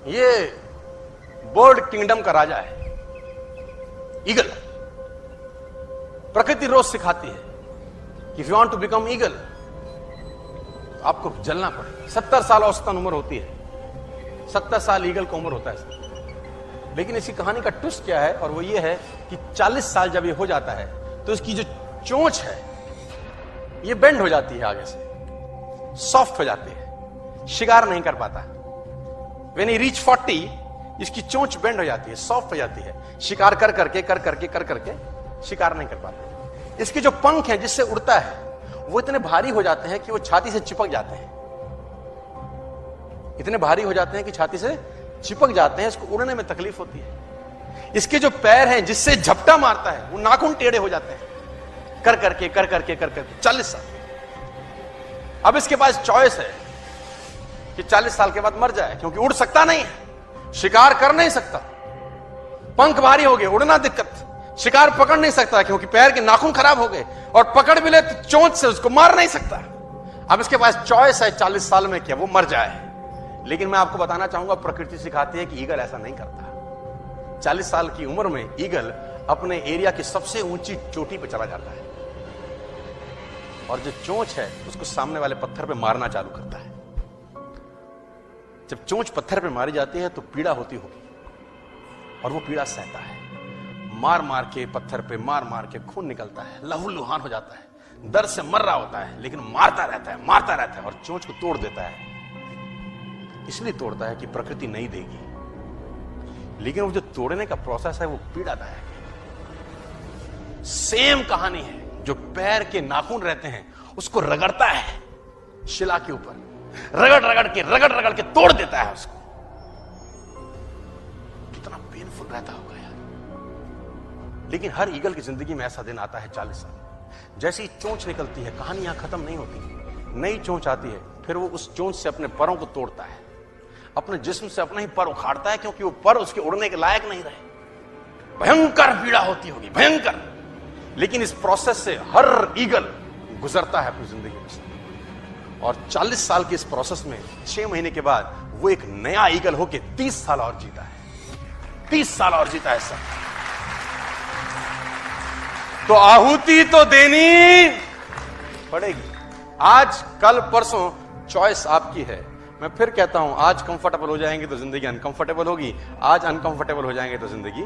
ये bird kingdom का राजा है ईगल। प्रकृति रोज सिखाती है कि if you want to become eagle तो आपको जलना पड़ेगा। 70 साल औसतन उम्र होती है, 70 साल ईगल का उम्र होता है। लेकिन इसी कहानी का ट्विस्ट क्या है, और वो ये है कि 40 साल जब ये हो जाता है तो इसकी जो चोंच है ये बेंड हो जाती है, आगे से सॉफ्ट हो जाती है, शिकार नहीं कर पाता। व्हेन ही रीच 40 इसकी चोंच बेंड हो जाती है, सॉफ्ट हो जाती है, शिकार कर करके शिकार नहीं कर पाता। इसके जो पंख हैं जिससे उड़ता है वो इतने भारी हो जाते हैं कि वो छाती से चिपक जाते हैं, इतने भारी हो जाते हैं कि छाती से चिपक जाते हैं, इसको उड़ने में तकलीफ होती है। इसके जो पैर हैं जिससे झपटा मारता है वो नाखून टेढ़े हो जाते हैं, कर करके 40 साल। अब इसके पास चॉइस है कि 40 साल के बाद मर जाए, क्योंकि उड़ सकता नहीं है, शिकार कर नहीं सकता, पंख भारी हो गए, उड़ना दिक्कत, शिकार पकड़ नहीं सकता क्योंकि पैर के नाखून खराब हो गए, और पकड़ भी ले तो चोंच से उसको मार नहीं सकता। अब इसके पास चॉइस है 40 साल में क्या वो मर जाए। लेकिन मैं आपको बताना चाहूंगा, प्रकृति सिखाती है कि ईगल ऐसा नहीं करता। 40 साल की उम्र में ईगल अपने एरिया की सबसे ऊंची चोटी पर चला जाता है और जो चोंच है उसको सामने वाले पत्थर पे मारना चालू करता है। जब चोंच पत्थर पे मारी जाती है तो पीड़ा होती होगी और वो पीड़ा सहता है, मार मार के पत्थर पे मार के खून निकलता है, लहूलुहान हो जाता है, दर्द से मर रहा होता है, लेकिन मारता रहता है और चोंच को तोड़ देता है। इसलिए तोड़ता है कि प्रकृति नहीं देगी, लेकिन वो जो तोड़ने का प्रोसेस है वो पीड़ादायक है। सेम कहानी है, जो पैर के नाखून रहते हैं उसको रगड़ता है शिला के ऊपर, रगड़ के तोड़ देता है उसको। कितना पेनफुल रहता होगा यार। लेकिन हर ईगल की जिंदगी में ऐसा दिन आता है 40 साल। जैसे ही चोंच निकलती है कहानी यहां खत्म नहीं होती, नई चोंच आती है, फिर वो उस चोंच से अपने परों को तोड़ता है, अपने जिस्म से अपना ही पर उखाड़ता है, क्योंकि वो पर उसके उड़ने के लायक नहीं रहे। भयंकर पीड़ा होती होगी, भयंकर। लेकिन इस प्रोसेस से हर ईगल गुजरता है अपनी जिंदगी में से, और 40 साल के इस प्रोसेस में 6 महीने के बाद वो एक नया ईगल होके 30 साल और जीता है, 30 साल और जीता है सर। तो आहुति तो देनी पड़ेगी। आज कल परसों चॉइस आपकी है। मैं फिर कहता हूं, आज कंफर्टेबल हो जाएंगे तो जिंदगी अनकंफर्टेबल होगी, आज अनकंफर्टेबल हो जाएंगे तो जिंदगी